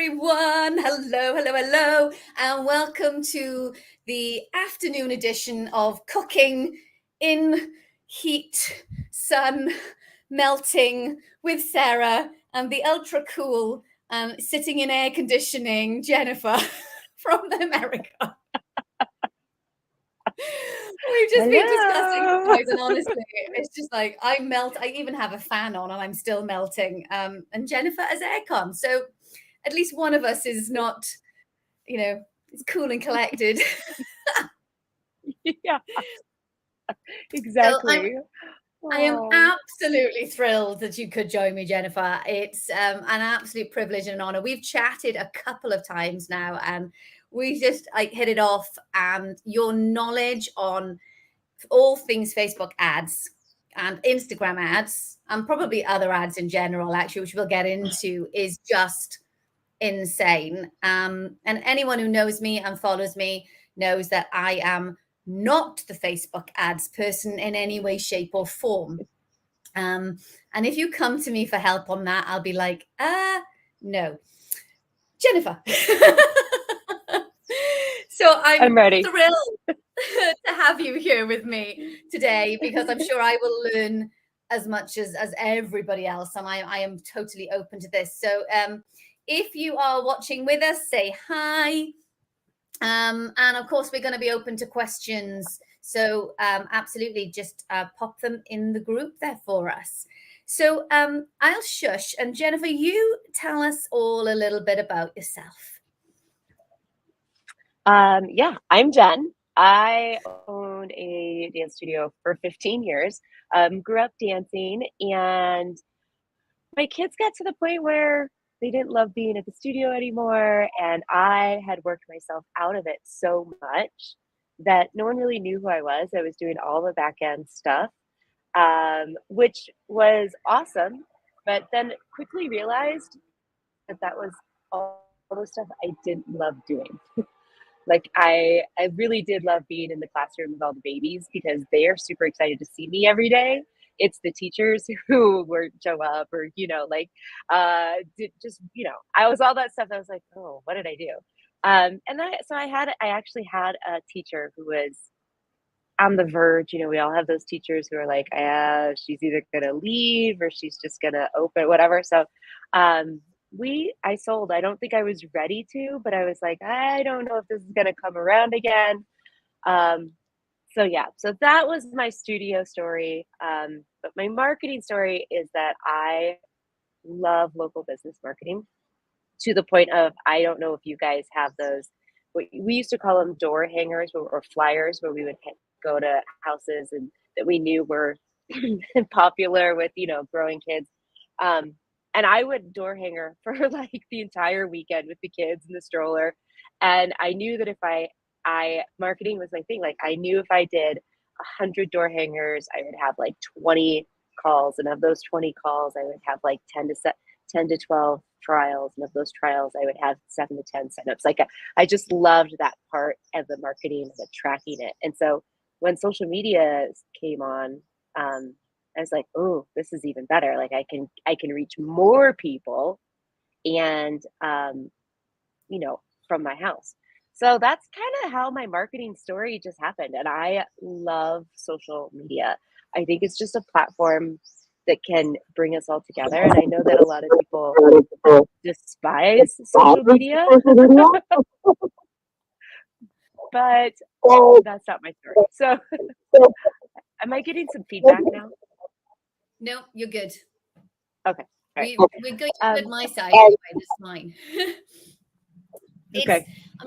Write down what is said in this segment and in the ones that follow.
everyone. Hello, hello, hello, and welcome to the afternoon edition of Cooking in Heat, Sun, Melting with Sarah and the ultra cool and sitting in air conditioning Jennifer from America. We've just been discussing you guys, and honestly, it's just like I melt. I even have a fan on, and I'm still melting. And Jennifer has aircon, so at least one of us is not, it's cool and collected. Yeah, exactly. So I am absolutely thrilled that you could join me, Jennifer. It's an absolute privilege and an honor. We've chatted a couple of times now, and we just hit it off. And your knowledge on all things Facebook ads and Instagram ads, and probably other ads in general, actually, which we'll get into, is just insane. And anyone who knows me and follows me knows that I am not the Facebook ads person in any way, shape, or form. And if you come to me for help on that, I'll be like, no. Jennifer. So I'm ready. Thrilled to have you here with me today, because I'm sure I will learn as much as everybody else, and I am totally open to this. So if you are watching with us, say hi. And of course, we're going to be open to questions. So absolutely, just pop them in the group there for us. So I'll shush. And Jennifer, you tell us all a little bit about yourself. Yeah, I'm Jen. I owned a dance studio for 15 years, grew up dancing, and my kids got to the point where they didn't love being at the studio anymore, and I had worked myself out of it so much that no one really knew who I was. I was doing all the back end stuff, which was awesome, but then quickly realized that was all the stuff I didn't love doing. Like I really did love being in the classroom with all the babies because they are super excited to see me every day. It's the teachers who were show up or, I was all that stuff. I was like, oh, what did I do? I actually had a teacher who was on the verge. We all have those teachers who are like, she's either going to leave or she's just going to open, whatever. So, I sold. I don't think I was ready to, but I was like, I don't know if this is going to come around again. So that was my studio story. But my marketing story is that I love local business marketing to the point of, I don't know if you guys have those, we used to call them door hangers or flyers, where we would go to houses and that we knew were popular with, growing kids. And I would door hanger for like the entire weekend with the kids in the stroller. And I knew that if I marketing was my thing. Like I knew if I did 100 door hangers, I would have like 20 calls. And of those 20 calls, I would have like 10 to 12 trials. And of those trials, I would have 7 to 10 signups. Like I just loved that part of the marketing, the tracking it. And so when social media came on, I was like, oh, this is even better. Like I can reach more people and, from my house. So that's kind of how my marketing story just happened. And I love social media. I think it's just a platform that can bring us all together. And I know that a lot of people despise social media, but that's not my story. So am I getting some feedback now? No, you're good. Okay. Right. We're good at my side anyway. That's fine. Okay. I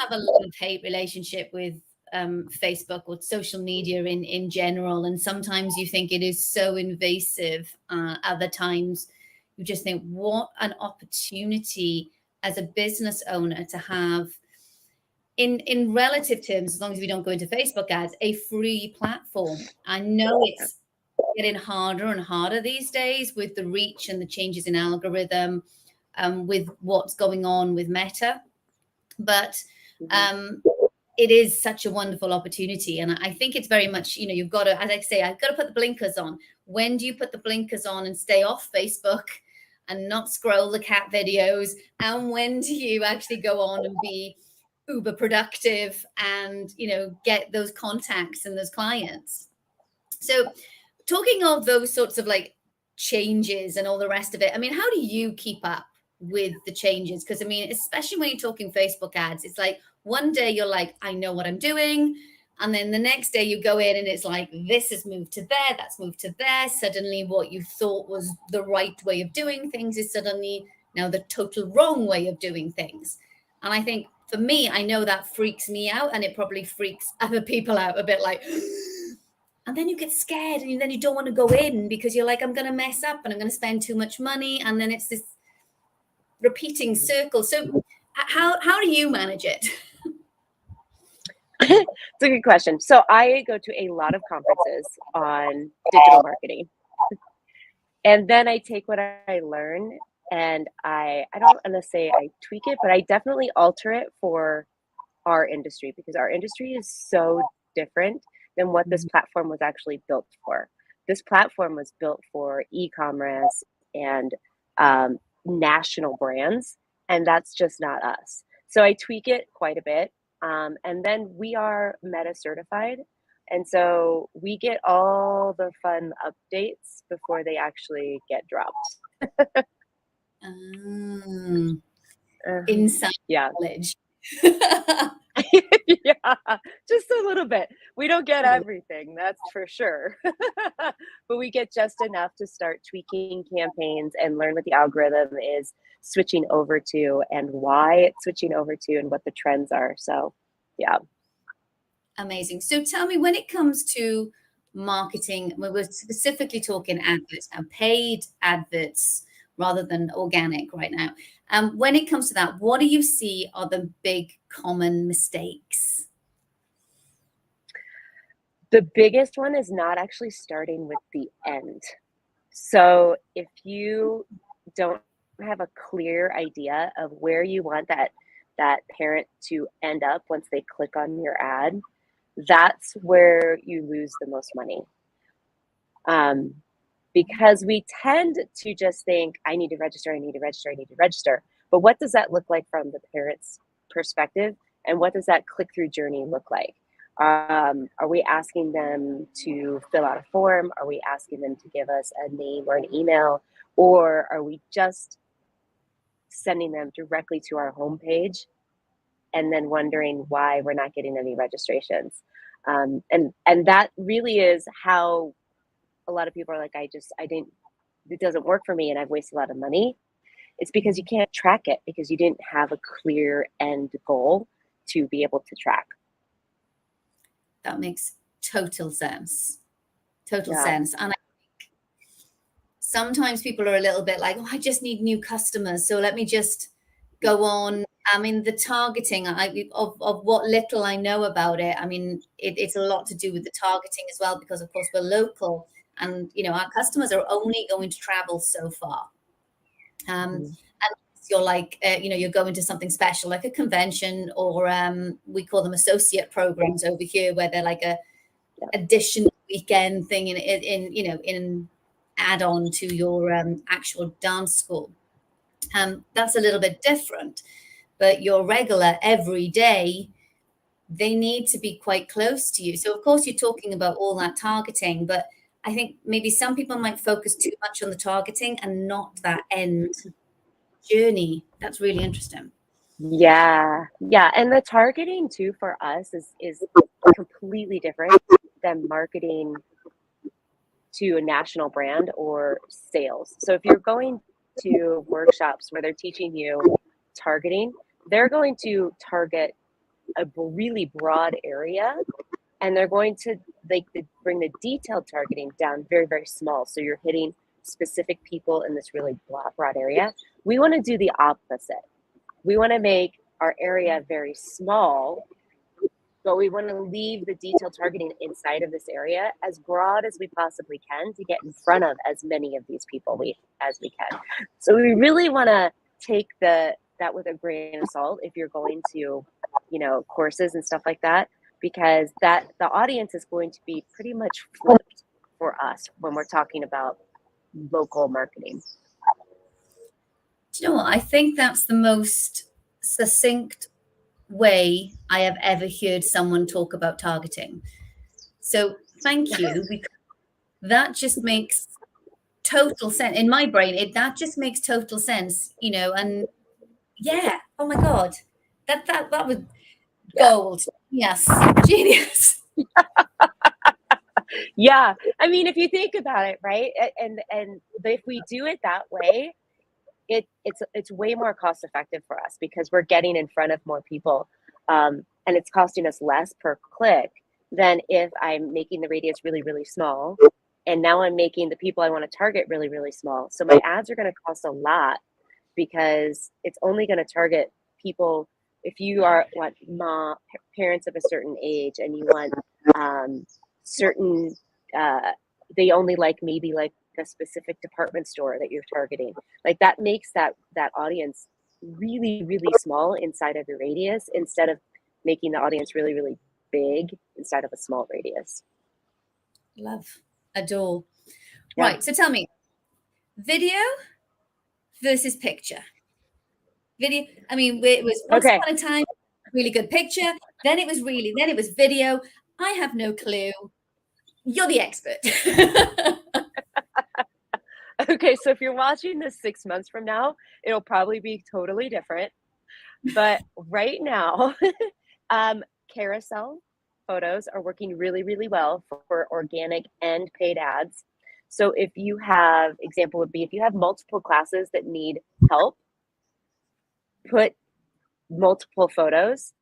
have a love-hate relationship with Facebook or social media in general, and sometimes you think it is so invasive. Other times you just think, what an opportunity as a business owner to have, in relative terms, as long as we don't go into Facebook ads, a free platform. I know it's getting harder and harder these days with the reach and the changes in algorithm, with what's going on with Meta. But it is such a wonderful opportunity. And I think it's very much, you've got to, as I say, I've got to put the blinkers on. When do you put the blinkers on and stay off Facebook? and not scroll the cat videos? And when do you actually go on and be uber productive and, get those contacts and those clients? So talking of those sorts of like changes and all the rest of it, I mean, how do you keep up with the changes? Because I mean, especially when you're talking Facebook ads, it's like one day you're like, I know what I'm doing. And then the next day you go in and it's like, this has moved to there, that's moved to there. Suddenly what you thought was the right way of doing things is suddenly now the total wrong way of doing things. And I think for me, I know that freaks me out, and it probably freaks other people out a bit, like, and then you get scared and then you don't want to go in because you're like, I'm going to mess up and I'm going to spend too much money. And then it's this repeating circle. So how do you manage it? It's a good question. So I go to a lot of conferences on digital marketing. And then I take what I learn and I don't want to say I tweak it, but I definitely alter it for our industry, because our industry is so different than what this platform was actually built for. This platform was built for e-commerce and national brands, and that's just not us. So I tweak it quite a bit. And then we are Meta certified. And so we get all the fun updates before they actually get dropped. Inside Yeah. knowledge. Yeah, just a little bit. We don't get everything, that's for sure. But we get just enough to start tweaking campaigns and learn what the algorithm is switching over to and why it's switching over to and what the trends are. So, yeah. Amazing. So tell me, when it comes to marketing, we're specifically talking adverts now, paid adverts rather than organic right now. When it comes to that, what do you see are the big common mistakes? The biggest one is not actually starting with the end. So if you don't have a clear idea of where you want that parent to end up once they click on your ad, that's where you lose the most money. Because we tend to just think, I need to register, I need to register, I need to register. But what does that look like from the parent's perspective? And what does that click-through journey look like? Are we asking them to fill out a form? Are we asking them to give us a name or an email? Or are we just sending them directly to our homepage and then wondering why we're not getting any registrations? And that really is how a lot of people are like, it doesn't work for me and I've wasted a lot of money. It's because you can't track it, because you didn't have a clear end goal to be able to track. That makes total sense. Total Yeah. sense. And I think sometimes people are a little bit like, oh, I just need new customers, so let me just go on. I mean, the targeting of what little I know about it, I mean, it's a lot to do with the targeting as well, because of course we're local and, our customers are only going to travel so far. And you're like, you're going to something special like a convention, or we call them associate programs over here, where they're like a additional weekend thing in add-on to your actual dance school. That's a little bit different, but your regular every day, they need to be quite close to you. So of course you're talking about all that targeting, but I think maybe some people might focus too much on the targeting and not that end journey. That's really interesting. Yeah. And the targeting too for us is completely different than marketing to a national brand or sales. So if you're going to workshops where they're teaching you targeting, they're going to target a really broad area, and they're going to bring the detailed targeting down very, very small. So you're hitting specific people in this really broad area. We want to do the opposite. We want to make our area very small, but we want to leave the detailed targeting inside of this area as broad as we possibly can to get in front of as many of these people as we can. So we really want to take that with a grain of salt if you're going to, courses and stuff like that, because the audience is going to be pretty much flipped for us when we're talking about local marketing. Do you know what? I think that's the most succinct way I have ever heard someone talk about targeting. So thank you, because that just makes total sense in my brain. That just makes total sense, and yeah, oh my God, that was Yeah. gold. Yes, genius. Yeah. I mean, if you think about it, right? And if we do it that way, it's way more cost effective for us because we're getting in front of more people, and it's costing us less per click than if I'm making the radius really, really small, and now I'm making the people I want to target really, really small. So my ads are going to cost a lot because it's only going to target people. If you are parents of a certain age and you want certain they only like maybe like a specific department store that you're targeting, like that makes that audience really, really small inside of your radius instead of making the audience really, really big inside of a small radius. Love, adore. Yeah. Right, so tell me, video versus picture. Video, I mean, it was once Okay. upon a time really good picture, then it was video. I have no clue. You're the expert. Okay, so if you're watching this 6 months from now, it'll probably be totally different. But right now, carousel photos are working really, really well for organic and paid ads. So if you have, example would be if you have multiple classes that need help, put multiple photos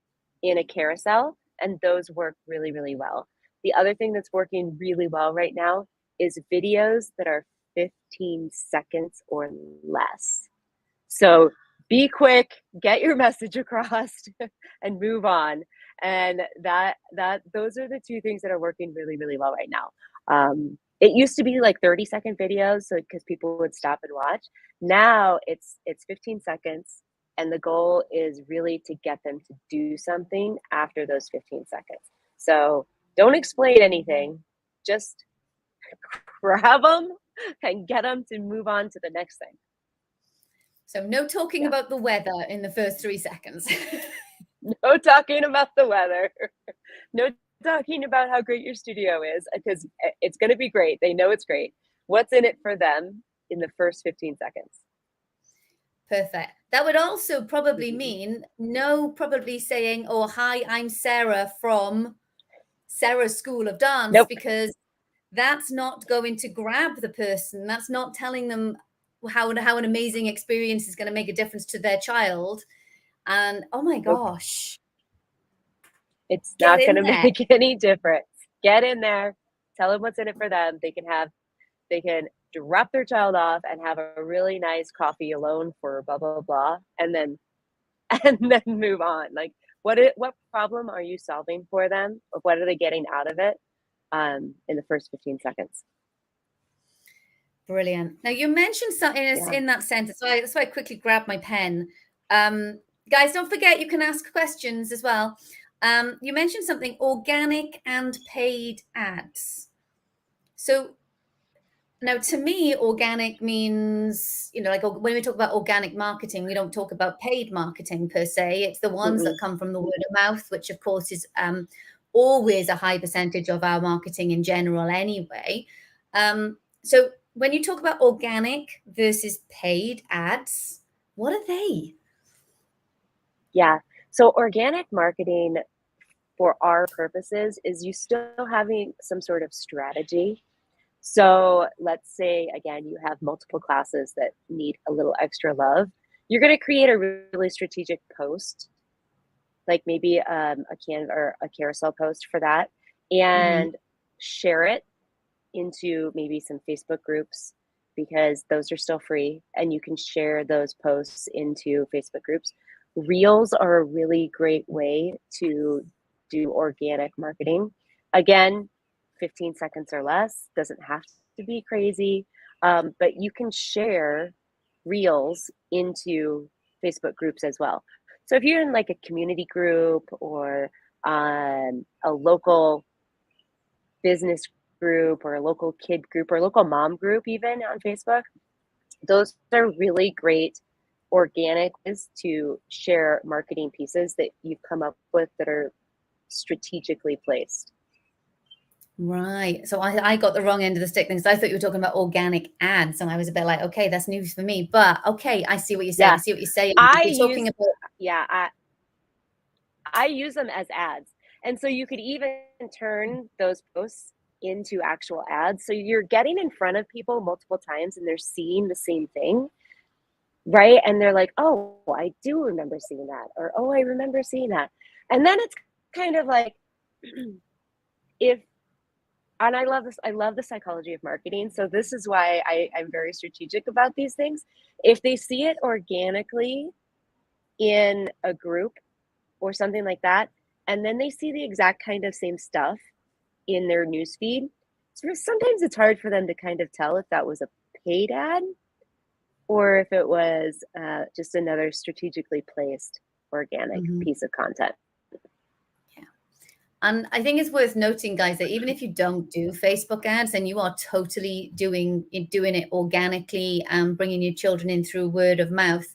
in a carousel, and those work really, really well. The other thing that's working really well right now is videos that are 15 seconds or less. So be quick, get your message across, and move on. And those are the two things that are working really, really well right now. It used to be like 30-second videos, so because people would stop and watch. Now it's 15 seconds, and the goal is really to get them to do something after those 15 seconds. So don't explain anything, just grab them and get them to move on to the next thing. So no talking Yeah. about the weather in the first 3 seconds. No talking about the weather. No talking about how great your studio is, because it's going to be great. They know it's great. What's in it for them in the first 15 seconds? Perfect. That would also probably Mhm. mean probably saying, "Oh, hi, I'm Sarah from Sarah's School of Dance," Nope. because that's not going to grab the person. That's not telling them how an amazing experience is going to make a difference to their child. And oh my Nope. gosh, It's get not going in to there. make any difference. Get in there. Tell them what's in it for them. They can drop their child off and have a really nice coffee alone for blah, blah, blah. And then and then move on. Like, what problem are you solving for them, or what are they getting out of it in the first 15 seconds? Brilliant. Now you mentioned something Yeah. in that sentence, so that's why I quickly grabbed my pen. Guys, don't forget you can ask questions as well. You mentioned something organic and paid ads. So now, to me, organic means, like when we talk about organic marketing, we don't talk about paid marketing per se. It's the ones that Mm-mm. come from the word of mouth, which of course is always a high percentage of our marketing in general anyway. So when you talk about organic versus paid ads, what are they? Yeah. So organic marketing for our purposes is you still having some sort of strategy. So let's say, again, you have multiple classes that need a little extra love. You're going to create a really strategic post, like maybe or a carousel post for that, Mhm. and share it into maybe some Facebook groups, because those are still free and you can share those posts into Facebook groups. Reels are a really great way to do organic marketing. Again, 15 seconds or less, doesn't have to be crazy, but you can share reels into Facebook groups as well. So if you're in like a community group or a local business group or a local kid group or a local mom group even on Facebook, those are really great organic is to share marketing pieces that you've come up with that are strategically placed. Right. So I got the wrong end of the stick because I thought you were talking about organic ads, and I was a bit like, okay, that's news for me. But okay, I see what you're saying. Yeah, I see what you're saying. I You're talking use about yeah, I use them as ads. And so you could even turn those posts into actual ads. So you're getting in front of people multiple times and they're seeing the same thing, right? And they're like, oh, I do remember seeing that, or oh, I remember seeing that. And then it's kind of like, if, and I love the psychology of marketing. So this is why I'm very strategic about these things. If they see it organically in a group or something like that, and then they see the exact kind of same stuff in their newsfeed, so sometimes it's hard for them to kind of tell if that was a paid ad or if it was just another strategically placed organic piece of content. And I think it's worth noting, guys, that even if you don't do Facebook ads, then you are totally doing it organically and bringing your children in through word of mouth.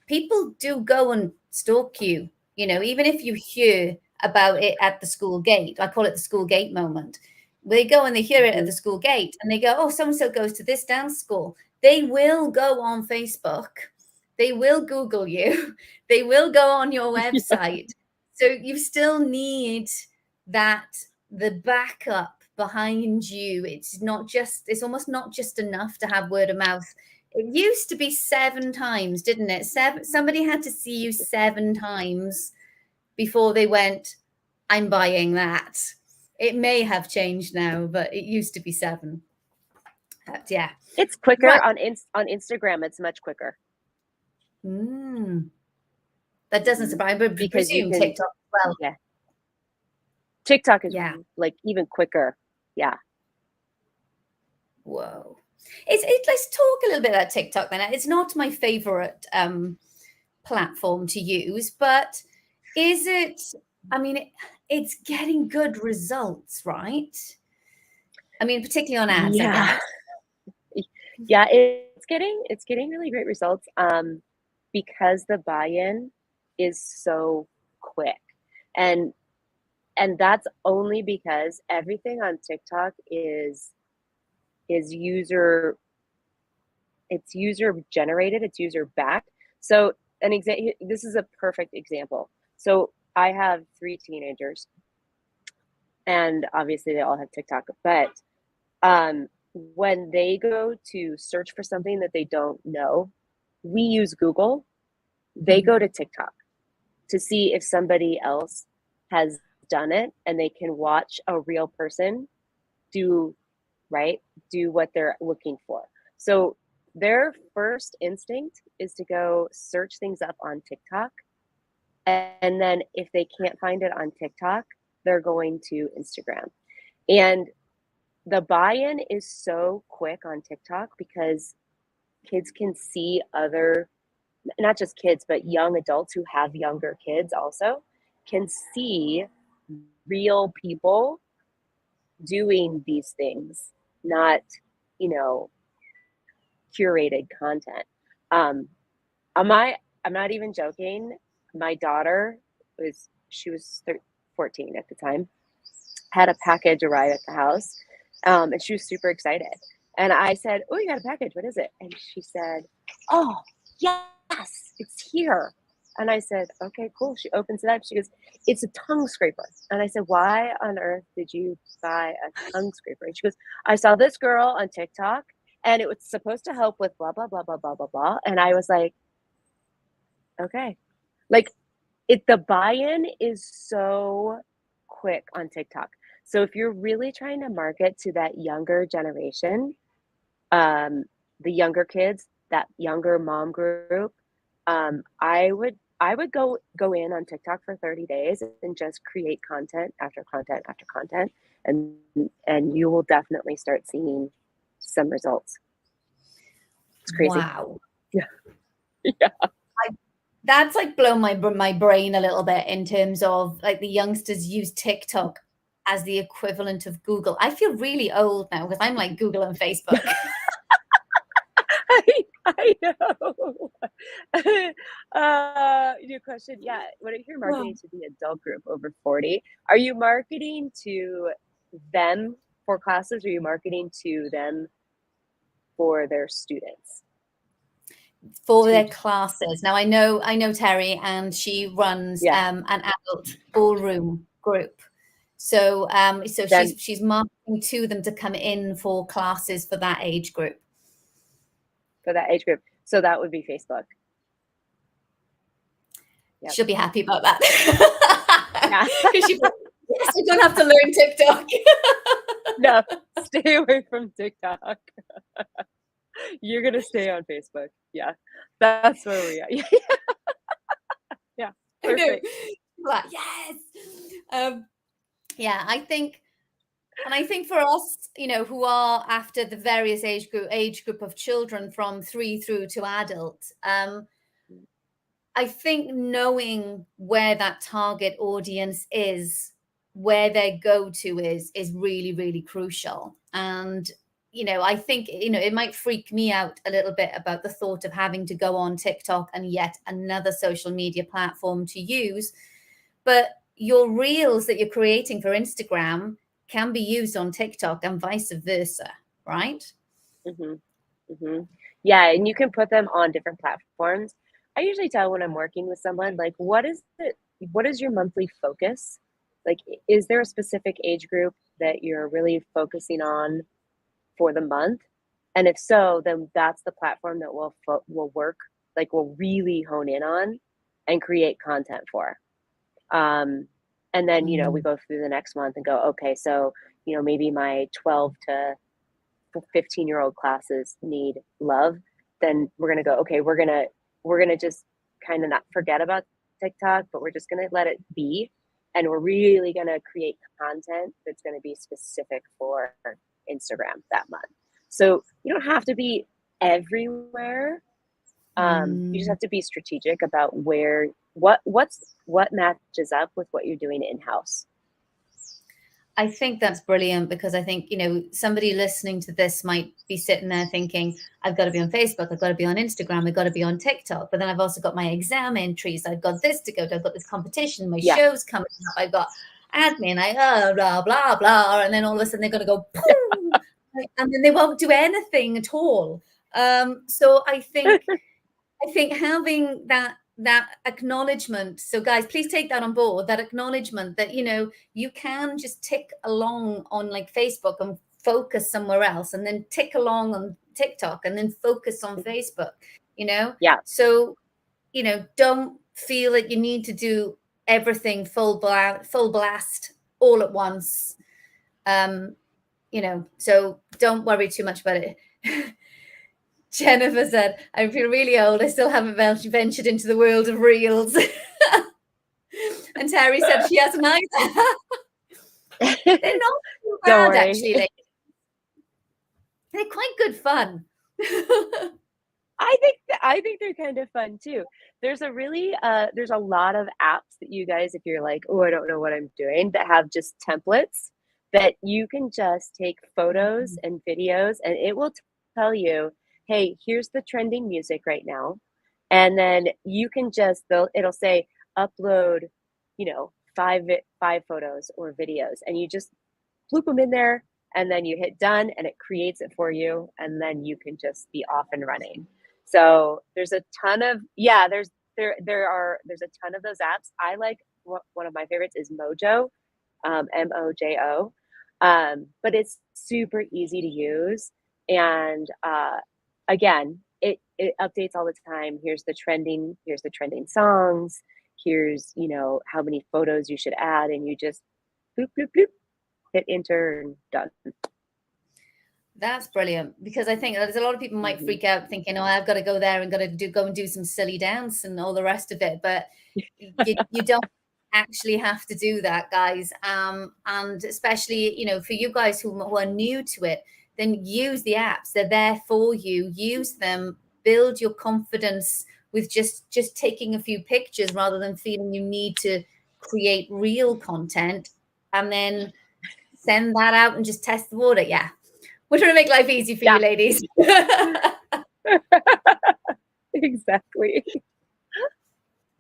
People do go and stalk you, even if you hear about it at the school gate. I call it the school gate moment. They go and they hear it at the school gate and they go, oh, so-and-so goes to this dance school. They will go on Facebook. They will Google you. They will go on your website. So you still need the backup behind you. It's almost not just enough to have word of mouth. It used to be 7 times, didn't it? Somebody had to see you 7 times before they went, I'm buying that. It may have changed now, but it used to be 7. Yeah. It's quicker Right. on Instagram. It's much quicker. That doesn't surprise me. But Because you presume can, TikTok as well. yeah. TikTok is like even quicker. Yeah. Whoa. Let's talk a little bit about TikTok then. It's not my favorite platform to use, but is it? I mean, it's getting good results, right? I mean, particularly on ads, I Yeah. guess. Yeah, it's getting really great results because the buy-in is so quick. And that's only because everything on TikTok is user generated, it's user backed. So this is a perfect example. So I have 3 teenagers and obviously they all have TikTok, but when they go to search for something that they don't know, we use Google. They go to TikTok to see if somebody else has done it and they can watch a real person do what they're looking for. So their first instinct is to go search things up on TikTok. And then if they can't find it on TikTok, they're going to Instagram. And the buy-in is so quick on TikTok because kids can see not just kids, but young adults who have younger kids also can see real people doing these things, not, curated content. I'm not even joking. My daughter she was 14 at the time, had a package arrive at the house, and she was super excited. And I said, "Oh, you got a package. What is it?" And she said, "Oh, yes, it's here." And I said, "Okay, cool." She opens it up. She goes, "It's a tongue scraper." And I said, "Why on earth did you buy a tongue scraper?" And she goes, "I saw this girl on TikTok and it was supposed to help with blah, blah, blah, blah, blah, blah, blah." And I was like, okay. Like the buy-in is so quick on TikTok. So if you're really trying to market to that younger generation, the younger kids, that younger mom group, I would go in on TikTok for 30 days and just create content after content after content, and you will definitely start seeing some results. It's crazy. Wow. Yeah. Yeah. That's like blown my brain a little bit in terms of like the youngsters use TikTok as the equivalent of Google. I feel really old now because I'm like Google and Facebook. I know. New question. Yeah, what if you're marketing to the adult group over 40? Are you marketing to them for classes, or are you marketing to them for their students? For To their classes. Now I know Terry, and she runs yeah, an adult ballroom group. So so then she's marketing to them to come in for classes for that age group. for that age group. So that would be Facebook. Yep. She'll be happy about that. Yeah. Because yes, I don't have to learn TikTok. No, stay away from TikTok. You're gonna stay on Facebook. Yeah. That's where we are. Yeah. Yeah. I know. Perfect. Like, yes. Yeah, I think, and I think for us, who are after the various age group of children from 3 through to adult, I think knowing where that target audience is, where their go-to is really, really crucial. And, I think, it might freak me out a little bit about the thought of having to go on TikTok and yet another social media platform to use. But your reels that you're creating for Instagram can be used on TikTok and vice versa, right? Mhm. Mhm. Yeah, and you can put them on different platforms. I usually tell when I'm working with someone, like, what is your monthly focus? Like, is there a specific age group that you're really focusing on for the month? And if so, then that's the platform that will work, like, will really hone in on and create content for. Um, and then, we Mm. go through the next month and go, okay, so, maybe my 12 to 15-year-old classes need love, then we're going to go, okay, we're going to just kind of not forget about TikTok, but we're just going to let it be, and we're really going to create content that's going to be specific for Instagram that month. So you don't have to be everywhere. You just Mm. have to be strategic about what matches up with what you're doing in house. I think that's brilliant, because I think, somebody listening to this might be sitting there thinking, I've got to be on Facebook, I've got to be on Instagram, I've got to be on TikTok, but then I've also got my exam entries, I've got this to go to, I've got this competition, my Yeah. show's coming up, I've got admin, blah, blah, blah. And then all of a sudden they're going to go, boom, and then they won't do anything at all. So I think having that acknowledgement. So guys, please take that on board, that acknowledgement that, you can just tick along on like Facebook and focus somewhere else, and then tick along on TikTok and then focus on Facebook. Yeah. So, don't feel that you need to do everything full blast all at once. So don't worry too much about it. Jennifer said, I feel really old. I still haven't ventured into the world of reels. And Terry said she hasn't either. They're not too Don't bad, worry. actually. They're quite good fun. I think they're kind of fun too. There's a lot of apps that you guys, if you're like, oh, I don't know what I'm doing, that have just templates that you can just take photos and videos, and it will tell you, hey, here's the trending music right now. And then you can it'll say upload, five photos or videos, and you just bloop them in there, and then you hit done, and it creates it for you, and then you can just be off and running. So there's a ton of there's a ton of those apps. I like, one of my favorites is Mojo, Mojo, but it's super easy to use, and again, it updates all the time. Here's the trending songs. Here's how many photos you should add, and you just bloop bloop bloop, hit enter, and done. That's brilliant, because I think there's a lot of people might freak out thinking, oh, I've got to go there and got to go and do some silly dance and all the rest of it. But you don't actually have to do that, guys. And especially, for you guys who are new to it, then use the apps. They're there for you. Use them. Build your confidence with just taking a few pictures, rather than feeling you need to create real content and then send that out and just test the water. Yeah. We're trying to make life easy for Yeah. you, ladies. Exactly.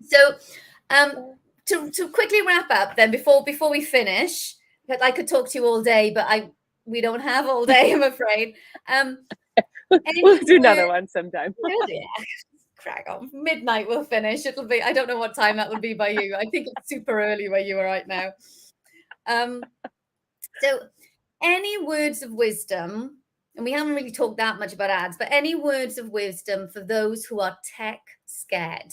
So, to quickly wrap up, then before we finish, because I could talk to you all day, but we don't have all day, I'm afraid. We'll Any do word? another one sometime. Yeah, crack on. Midnight we'll finish. It'll be. I don't know what time that will be by you. I think it's super early where you are right now. So, any words of wisdom? And we haven't really talked that much about ads, but any words of wisdom for those who are tech scared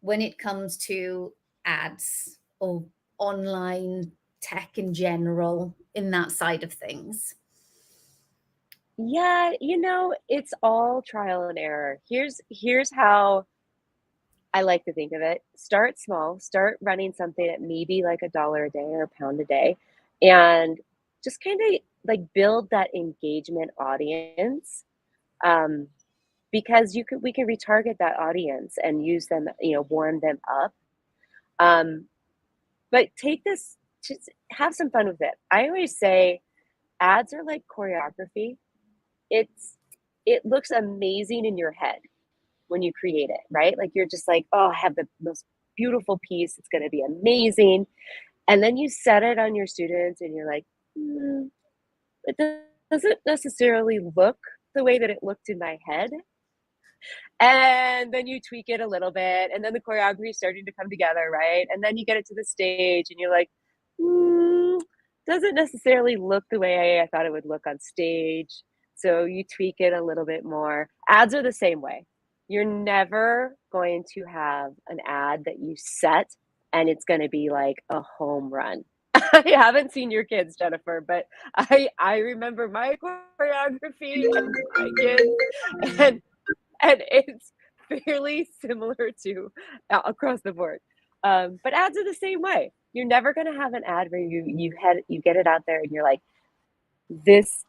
when it comes to ads or online tech in general in that side of things? Yeah, it's all trial and error. Here's how I like to think of it. Start small, start running something at maybe like $1 a day or a pound a day, and just kind of like build that engagement audience. Um, because we can retarget that audience and use them, warm them up. Um, but take this, just have some fun with it. I always say ads are like choreography. It's it looks amazing in your head when you create it, right? Like you're just like, oh, I have the most beautiful piece. It's going to be amazing. And then you set it on your students and you're like, it doesn't necessarily look the way that it looked in my head. And then you tweak it a little bit. And then the choreography is starting to come together, right? And then you get it to the stage and you're like, doesn't necessarily look the way I thought it would look on stage. So you tweak it a little bit more. Ads are the same way. You're never going to have an ad that you set and it's going to be like a home run. I haven't seen your kids, Jennifer, but I remember my choreography and my kids, and it's fairly similar to across the board. But ads are the same way. You're never going to have an ad where you get it out there and you're like, this,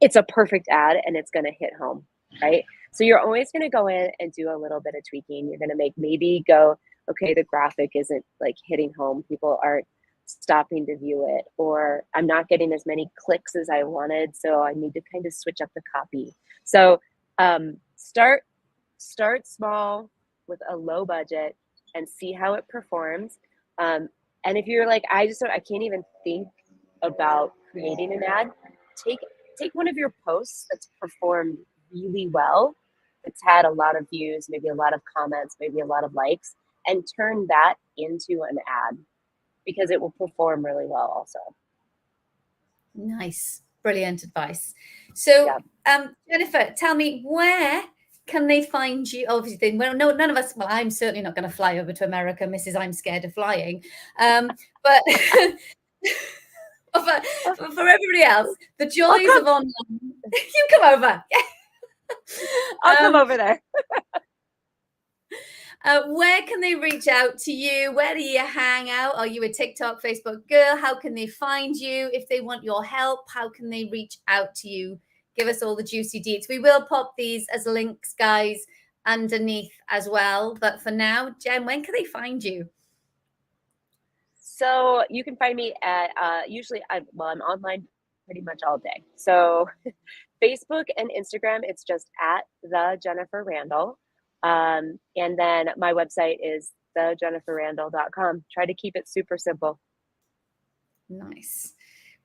it's a perfect ad and it's going to hit home, right? So you're always going to go in and do a little bit of tweaking. You're going to maybe go, okay, the graphic isn't like hitting home. People aren't stopping to view it, or I'm not getting as many clicks as I wanted, so I need to kind of switch up the copy. So start small with a low budget and see how it performs. And if you're like, I can't even think about creating an ad, take one of your posts that's performed really well, it's had a lot of views, maybe a lot of comments, maybe a lot of likes, and turn that into an ad because it will perform really well also. Nice. Brilliant advice. So, Yeah. Jennifer, tell me, where can they find you? Obviously, well, no, none of us, well, I'm certainly not going to fly over to America, Mrs. I'm scared of flying. But for everybody else, the joys of online, you come over. I'll come over there. Where can they reach out to you? Where do you hang out? Are you a TikTok, Facebook girl? How can they find you? If they want your help, how can they reach out to you? Give us all the juicy deets. We will pop these as links, guys, underneath as well. But for now, Jen, when can they find you? So you can find me at I'm online pretty much all day. So Facebook and Instagram, it's just at the Jennifer Randall. And then my website is thejenniferrandall.com. Try to keep it super simple. Nice.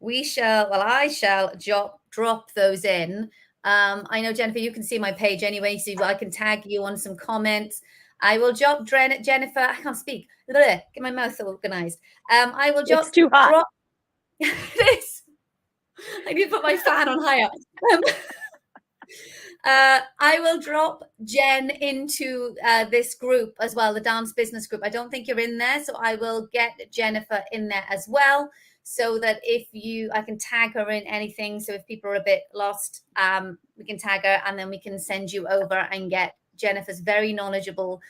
I shall drop those in. I know, Jennifer, you can see my page anyway, so I can tag you on some comments. I will drop Jennifer. I can't speak. Get my mouth organized. I will It's too hot. drop. It is. I need to put my fan on higher. I will drop Jen into this group as well, the dance business group. I don't think you're in there, so I will get Jennifer in there as well, so that I can tag her in anything. So if people are a bit lost, we can tag her and then we can send you over and get Jennifer's very knowledgeable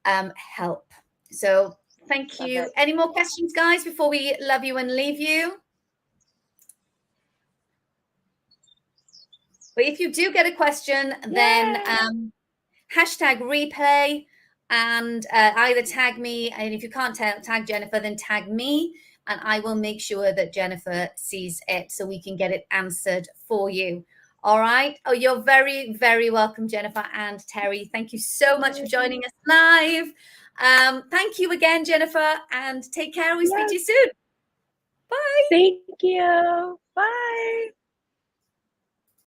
help. So thank you. Any more questions, guys, before we love you and leave you? But if you do get a question, then hashtag replay and either tag me. And if you can't tag Jennifer, then tag me. And I will make sure that Jennifer sees it so we can get it answered for you. All right. Oh, you're very, very welcome, Jennifer and Terry. Thank you so much for joining us live. Thank you again, Jennifer, and take care. We speak to you soon. Bye. Thank you. Bye.